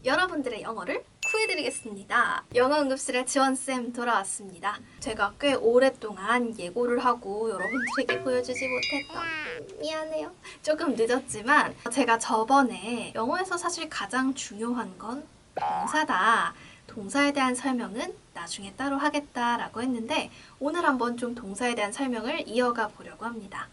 여러분들의 영어를 구해드리겠습니다. 영어응급실의 지원쌤 돌아왔습니다. 제가 꽤 오랫동안 예고를 하고 여러분들에게 보여주지 못했다. 미안해요. 조금 늦었지만 제가 저번에 영어에서 사실 가장 중요한 건 동사다. 동사에 대한 설명은 나중에 따로 하겠다라고 했는데 오늘 한번 좀 동사에 대한 설명을 이어가 보려고 합니다.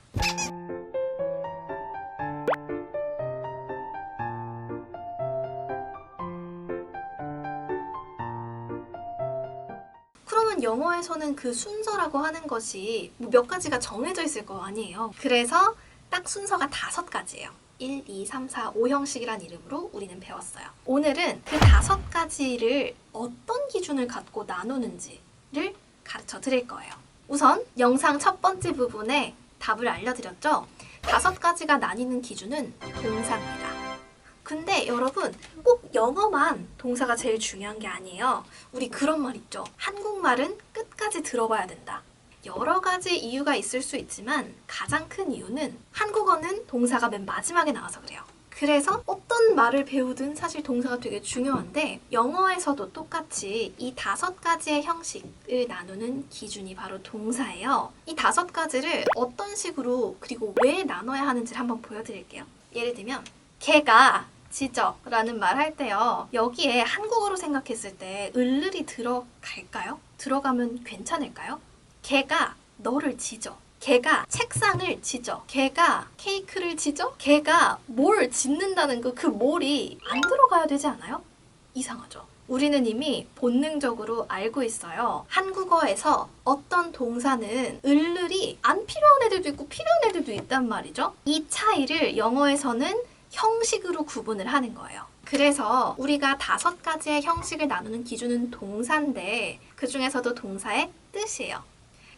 그러면 영어에서는 그 순서라고 하는 것이 몇 가지가 정해져 있을 거 아니에요. 그래서 딱 순서가 5가지예요. 1, 2, 3, 4, 5형식이란 이름으로 우리는 배웠어요. 오늘은 그 5가지를 어떤 기준을 갖고 나누는지를 가르쳐 드릴 거예요. 우선 영상 첫 번째 부분에 답을 알려드렸죠? 5가지가 나뉘는 기준은 동사입니다. 근데 여러분 꼭 영어만 동사가 제일 중요한 게 아니에요. 우리 그런 말 있죠. 한국말은 끝까지 들어봐야 된다. 여러 가지 이유가 있을 수 있지만 가장 큰 이유는 한국어는 동사가 맨 마지막에 나와서 그래요. 그래서 어떤 말을 배우든 사실 동사가 되게 중요한데 영어에서도 똑같이 이 5가지의 형식을 나누는 기준이 바로 동사예요. 이 5가지를 어떤 식으로 그리고 왜 나눠야 하는지를 한번 보여드릴게요. 예를 들면 걔가 지져 라는 말 할 때요. 여기에 한국어로 생각했을 때 을을이 들어갈까요? 들어가면 괜찮을까요? 걔가 너를 지져. 걔가 책상을 지져. 걔가 케이크를 지져. 걔가 뭘 짓는다는 그 뭘이 안 들어가야 되지 않아요? 이상하죠? 우리는 이미 본능적으로 알고 있어요. 한국어에서 어떤 동사는 을을이 안 필요한 애들도 있고 필요한 애들도 있단 말이죠. 이 차이를 영어에서는 형식으로 구분을 하는 거예요. 그래서 우리가 5가지의 형식을 나누는 기준은 동사인데 그 중에서도 동사의 뜻이에요.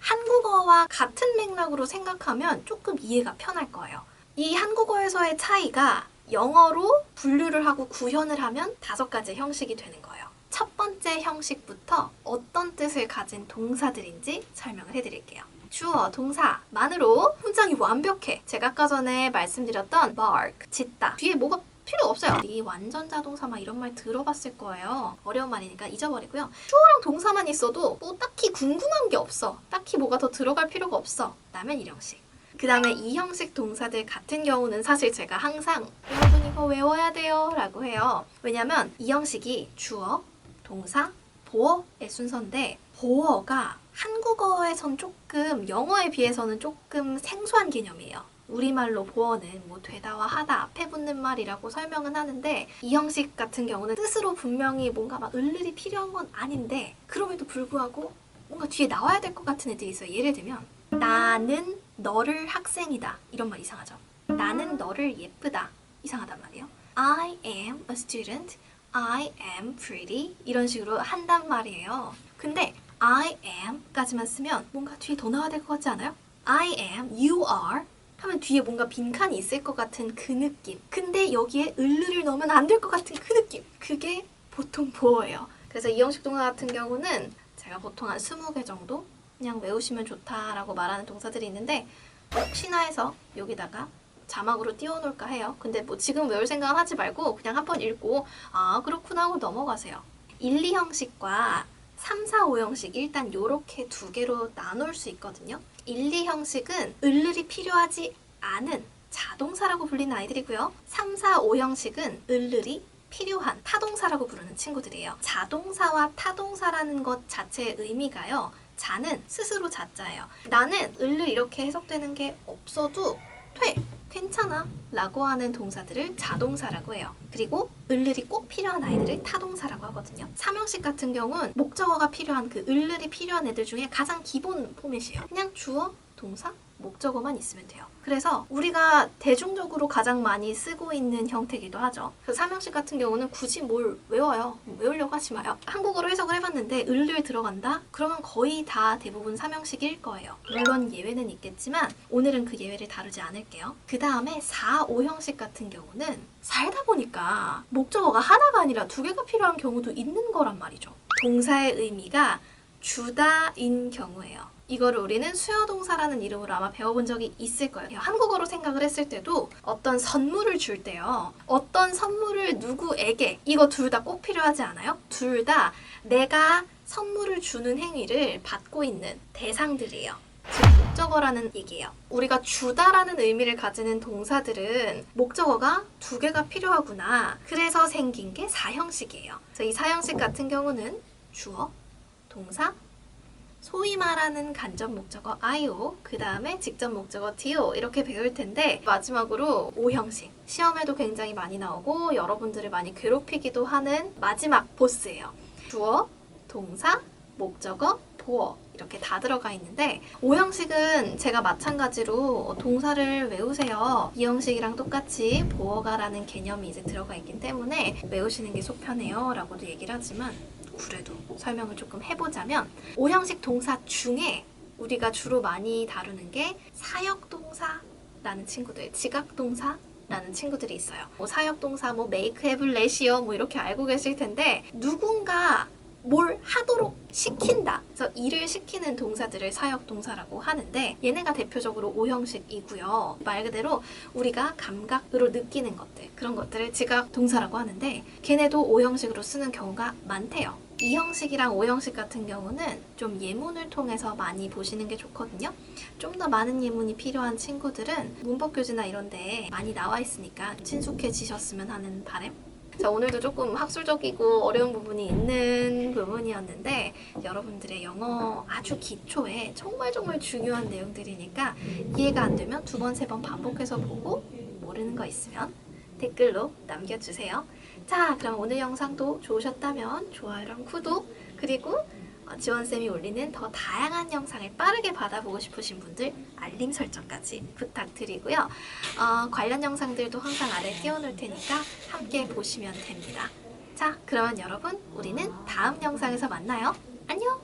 한국어와 같은 맥락으로 생각하면 조금 이해가 편할 거예요. 이 한국어에서의 차이가 영어로 분류를 하고 구현을 하면 5가지의 형식이 되는 거예요. 첫 번째 형식부터 어떤 뜻을 가진 동사들인지 설명을 해드릴게요. 주어, 동사만으로 문장이 완벽해. 제가 아까 전에 말씀드렸던 bark, 짖다. 뒤에 뭐가 필요 없어요. 이 완전 자동사 막 이런 말 들어봤을 거예요. 어려운 말이니까 잊어버리고요. 주어랑 동사만 있어도 뭐 딱히 궁금한 게 없어. 딱히 뭐가 더 들어갈 필요가 없어. 라면 이 형식. 그 다음에 이 형식 동사들 같은 경우는 사실 제가 항상 여러분 이거 외워야 돼요 라고 해요. 왜냐면 이 형식이 주어, 동사, 보어의 순서인데 보어가 한국어에선 조금 영어에 비해서는 조금 생소한 개념이에요. 우리말로 보어는 뭐 되다와 하다 앞에 붙는 말이라고 설명은 하는데 이 형식 같은 경우는 뜻으로 분명히 뭔가 막 을을이 필요한 건 아닌데 그럼에도 불구하고 뭔가 뒤에 나와야 될 것 같은 애들이 있어요. 예를 들면 나는 너를 학생이다. 이런 말 이상하죠? 나는 너를 예쁘다. 이상하단 말이에요. I am a student. I am pretty. 이런 식으로 한단 말이에요. 근데 I am 까지만 쓰면 뭔가 뒤에 더 나와야 될 것 같지 않아요? I am, you are 하면 뒤에 뭔가 빈칸이 있을 것 같은 그 느낌. 근데 여기에 을을을 넣으면 안 될 것 같은 그 느낌. 그게 보통 보어예요. 그래서 이 형식 동사 같은 경우는 제가 보통 한 20개 정도 그냥 외우시면 좋다라고 말하는 동사들이 있는데 혹시나 해서 여기다가 자막으로 띄워놓을까 해요. 근데 뭐 지금 외울 생각은 하지 말고 그냥 한번 읽고 아 그렇구나 하고 넘어가세요. 1, 2형식과 3, 4, 5형식 일단 요렇게 2개로 나눌 수 있거든요. 1, 2형식은 을을이 필요하지 않은 자동사라고 불리는 아이들이고요. 3, 4, 5형식은 을을이 필요한 타동사라고 부르는 친구들이에요. 자동사와 타동사라는 것 자체의 의미가요. 자는 스스로 자자예요. 나는 을을 이렇게 해석되는 게 없어도 돼. 괜찮아 라고 하는 동사들을 자동사라고 해요. 그리고 을을이 꼭 필요한 아이들을 타동사라고 하거든요. 3형식 같은 경우는 목적어가 필요한 그 을을이 필요한 애들 중에 가장 기본 포맷이에요. 그냥 주어, 동사, 목적어만 있으면 돼요. 그래서 우리가 대중적으로 가장 많이 쓰고 있는 형태이기도 하죠. 그 3형식 같은 경우는 굳이 뭘 외워요. 외우려고 하지 마요. 한국어로 해석을 해봤는데 을을 들어간다? 그러면 거의 다 대부분 3형식일 거예요. 물론 예외는 있겠지만 오늘은 그 예외를 다루지 않을게요. 그 다음에 4, 5형식 같은 경우는 살다 보니까 목적어가 하나가 아니라 2개가 필요한 경우도 있는 거란 말이죠. 동사의 의미가 주다인 경우예요. 이거를 우리는 수여동사라는 이름으로 아마 배워본 적이 있을 거예요. 한국어로 생각을 했을 때도 어떤 선물을 줄 때요. 어떤 선물을 누구에게, 이거 둘 다 꼭 필요하지 않아요? 둘 다 내가 선물을 주는 행위를 받고 있는 대상들이에요. 즉 목적어라는 얘기예요. 우리가 주다라는 의미를 가지는 동사들은 목적어가 두 개가 필요하구나. 그래서 생긴 게 사형식이에요. 그래서 이 사형식 같은 경우는 주어, 동사, 소위 말하는 간접 목적어 IO, 그 다음에 직접 목적어 DO 이렇게 배울 텐데 마지막으로 O형식. 시험에도 굉장히 많이 나오고 여러분들을 많이 괴롭히기도 하는 마지막 보스예요. 주어, 동사, 목적어, 보어 이렇게 다 들어가 있는데 O형식은 제가 마찬가지로 동사를 외우세요. 이 형식이랑 똑같이 보어가라는 개념이 이제 들어가 있기 때문에 외우시는 게 속 편해요 라고도 얘기를 하지만 그래도 설명을 조금 해보자면 O형식 동사 중에 우리가 주로 많이 다루는 게 사역동사라는 친구들, 지각동사라는 친구들이 있어요. 사역동사 make, have, let이요 뭐 이렇게 알고 계실 텐데 누군가 뭘 하도록 시킨다. 그래서 일을 시키는 동사들을 사역동사라고 하는데 얘네가 대표적으로 O형식이고요. 말 그대로 우리가 감각으로 느끼는 것들, 그런 것들을 지각동사라고 하는데 걔네도 O형식으로 쓰는 경우가 많대요. 이 형식이랑 O형식 같은 경우는 좀 예문을 통해서 많이 보시는 게 좋거든요. 좀 더 많은 예문이 필요한 친구들은 문법교재나 이런 데 많이 나와 있으니까 친숙해지셨으면 하는 바람. 자, 오늘도 조금 학술적이고 어려운 부분이 있는 부분이었는데 여러분들의 영어 아주 기초에 정말 중요한 내용들이니까 이해가 안 되면 두 번, 세 번 반복해서 보고 모르는 거 있으면 댓글로 남겨주세요. 자, 그럼 오늘 영상도 좋으셨다면 좋아요랑 구독, 그리고 지원쌤이 올리는 더 다양한 영상을 빠르게 받아보고 싶으신 분들 알림 설정까지 부탁드리고요. 관련 영상들도 항상 아래 띄워놓을 테니까 함께 보시면 됩니다. 자, 그러면 여러분 우리는 다음 영상에서 만나요. 안녕!